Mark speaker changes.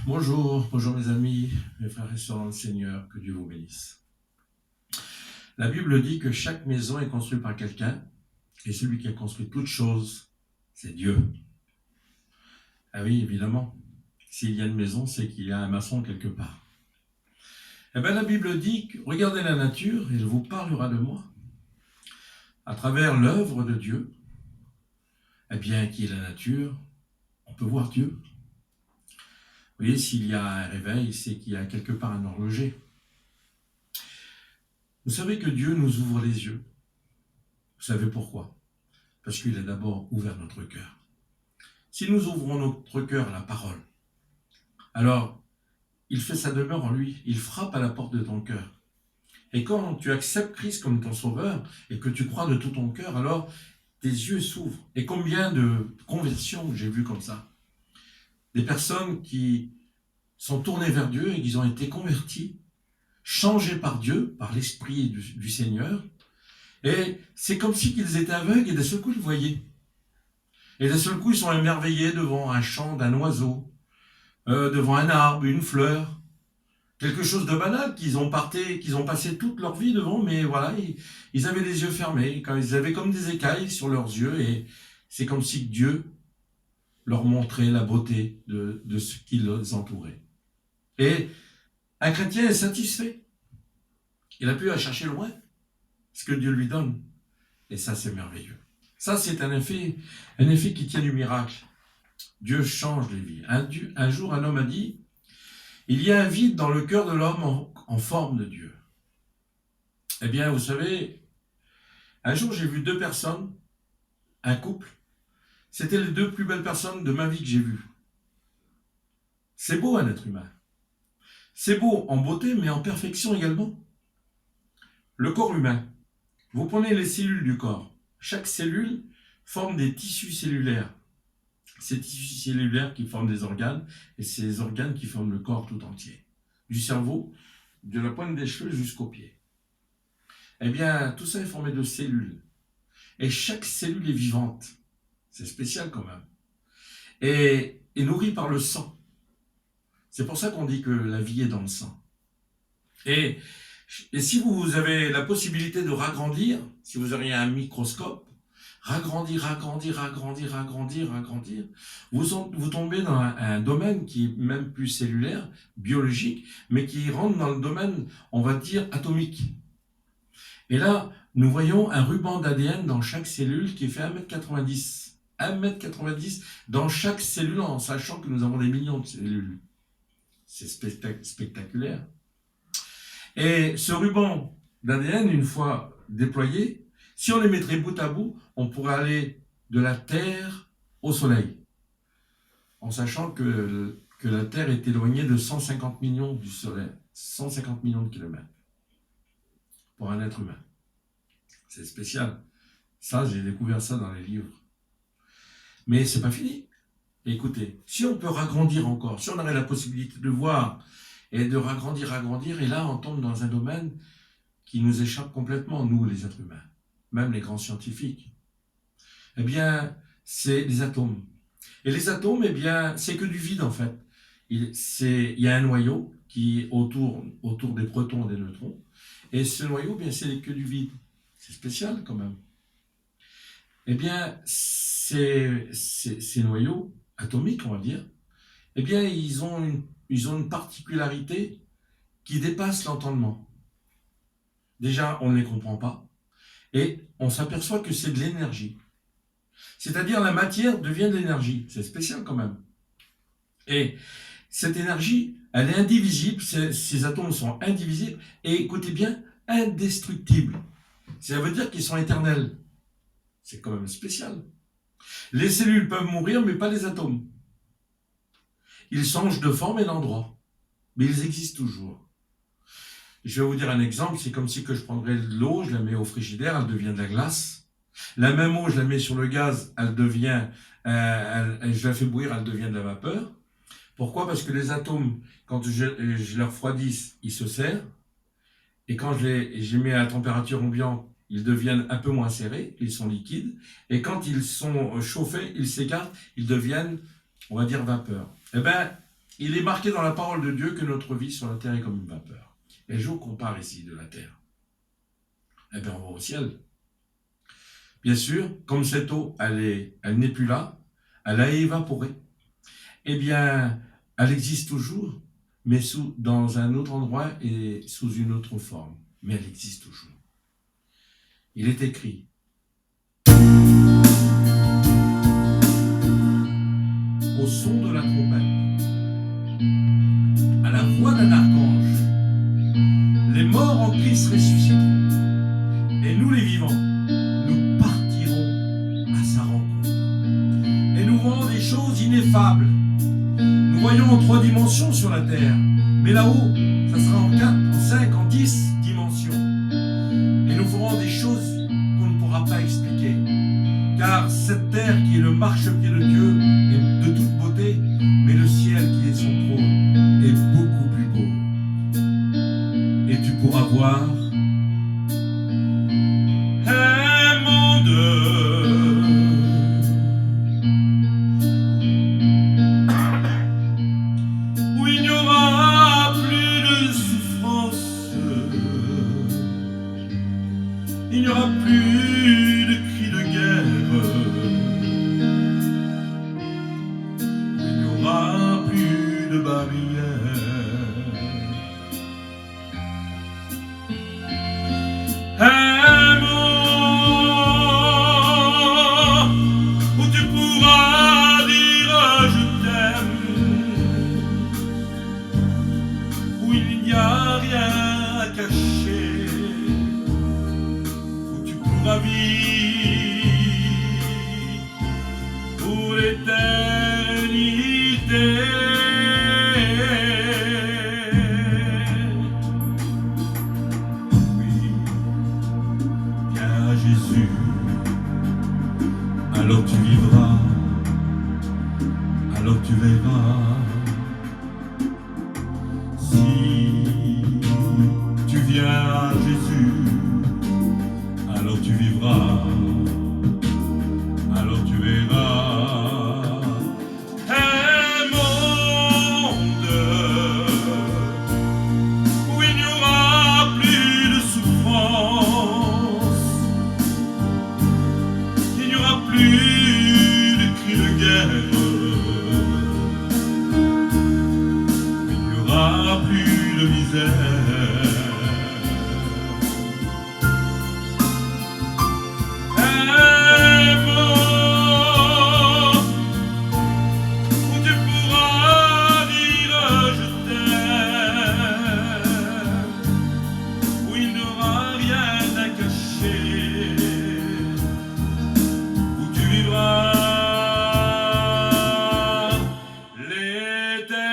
Speaker 1: Bonjour mes amis, mes frères et sœurs dans le Seigneur, que Dieu vous bénisse. La Bible dit que chaque maison est construite par quelqu'un, et celui qui a construit toute chose, c'est Dieu. Ah oui, évidemment, s'il y a une maison, c'est qu'il y a un maçon quelque part. Eh bien la Bible dit que regardez la nature, et elle vous parlera de moi. À travers l'œuvre de Dieu, eh bien, qui est la nature, on peut voir Dieu. Vous voyez, s'il y a un réveil, c'est qu'il y a quelque part un horloger. Vous savez que Dieu nous ouvre les yeux. Vous savez pourquoi? Parce qu'il a d'abord ouvert notre cœur. Si nous ouvrons notre cœur à la parole, alors il fait sa demeure en lui, il frappe à la porte de ton cœur. Et quand tu acceptes Christ comme ton sauveur et que tu crois de tout ton cœur, alors tes yeux s'ouvrent. Et combien de conversions j'ai vues comme ça? Des personnes qui sont tournées vers Dieu et qui ont été converties, changées par Dieu, par l'Esprit du Seigneur. Et c'est comme si qu'ils étaient aveugles et d'un seul coup ils voyaient. Et d'un seul coup ils sont émerveillés devant un chant d'un oiseau, devant un arbre, une fleur, quelque chose de banal qu'ils ont passé toute leur vie devant, mais voilà, ils avaient les yeux fermés, ils avaient comme des écailles sur leurs yeux, et c'est comme si Dieu leur montrait la beauté de ce qui les entourait. Et un chrétien est satisfait. Il n'a plus à chercher loin ce que Dieu lui donne. Et ça, c'est merveilleux. Ça, c'est un effet qui tient du miracle. Dieu change les vies. Un jour, un homme a dit, il y a un vide dans le cœur de l'homme en forme de Dieu. Eh bien, vous savez, un jour, j'ai vu deux personnes, un couple. C'était les deux plus belles personnes de ma vie que j'ai vues. C'est beau, un être humain. C'est beau en beauté, mais en perfection également. Le corps humain. Vous prenez les cellules du corps. Chaque cellule forme des tissus cellulaires. Ces tissus cellulaires qui forment des organes, et ces organes qui forment le corps tout entier. Du cerveau, de la pointe des cheveux jusqu'aux pieds. Eh bien, tout ça est formé de cellules. Et chaque cellule est vivante. C'est spécial quand même. Et nourrie par le sang. C'est pour ça qu'on dit que la vie est dans le sang. Et si vous avez la possibilité de ragrandir, si vous auriez un microscope, ragrandir, vous tombez dans un domaine qui est même plus cellulaire, biologique, mais qui rentre dans le domaine, on va dire, atomique. Et là, nous voyons un ruban d'ADN dans chaque cellule qui fait 1,90 m. 1,90 m dans chaque cellule, en sachant que nous avons des millions de cellules. C'est spectaculaire. Et ce ruban d'ADN, une fois déployé, si on les mettrait bout à bout, on pourrait aller de la Terre au Soleil, en sachant que la Terre est éloignée de 150 millions du Soleil, 150 millions de kilomètres, pour un être humain. C'est spécial. Ça, j'ai découvert ça dans les livres. Mais c'est pas fini. Écoutez, si on peut ragrandir encore, si on aurait la possibilité de voir et de ragrandir, et là on tombe dans un domaine qui nous échappe complètement, nous les êtres humains, même les grands scientifiques. Eh bien, c'est les atomes. Et les atomes, eh bien, c'est que du vide en fait. Il y a un noyau qui est autour des protons et des neutrons, et ce noyau, bien, c'est que du vide. C'est spécial quand même. Eh bien, ces noyaux atomiques, on va dire, eh bien, ils ont une particularité qui dépasse l'entendement. Déjà, on ne les comprend pas, et on s'aperçoit que c'est de l'énergie. C'est-à-dire, la matière devient de l'énergie. C'est spécial quand même. Et cette énergie, elle est indivisible, ces atomes sont indivisibles, et écoutez bien, indestructibles. Ça veut dire qu'ils sont éternels. C'est quand même spécial. Les cellules peuvent mourir, mais pas les atomes. Ils changent de forme et d'endroit, mais ils existent toujours. Je vais vous dire un exemple, c'est comme si que je prendrais de l'eau, je la mets au frigidaire, elle devient de la glace. La même eau, je la mets sur le gaz, je la fais bouillir, elle devient de la vapeur. Pourquoi? Parce que les atomes, quand je les refroidisse, ils se serrent. Et quand je les mets à température ambiante, ils deviennent un peu moins serrés, ils sont liquides. Et quand ils sont chauffés, ils s'écartent, ils deviennent, on va dire, vapeur. Eh bien, Il est marqué dans la parole de Dieu que notre vie sur la terre est comme une vapeur. Et je vous compare ici de la terre. Eh bien, on va au ciel. Bien sûr, comme cette eau, elle n'est plus là, elle a évaporé. Eh bien, elle existe toujours, mais dans un autre endroit et sous une autre forme. Mais elle existe toujours. Il est écrit, au son de la trompette, à la voix d'un archange, les morts en Christ ressusciteront, et nous les vivants, nous partirons à sa rencontre. Et nous verrons des choses ineffables. Nous voyons en 3 dimensions sur la terre, mais là-haut, ça sera en 4, en 5, en 10 dimensions. Et nous ferons des choses qu'on ne pourra pas expliquer. Car cette terre qui est le marchepied de Dieu est de toute beauté, mais le ciel qui est son trône est beaucoup plus beau. Et tu pourras voir un monde où il n'y aura plus de souffrance, il n'y aura plus de cris de guerre, il n'y aura plus de barrières. Un monde où tu pourras dire je t'aime, où il n'y a rien à cacher, où tu pourras vivre pour l'éternité. Jésus, alors tu vivras, alors tu verras. Si tu viens à Jésus, alors tu vivras, alors tu verras. Un monde où il n'y aura plus de souffrance, plus de cris de guerre, il n'y aura plus de misère. Un monde où tu pourras dire je t'aime, où il n'y aura rien à cacher, l'éternité.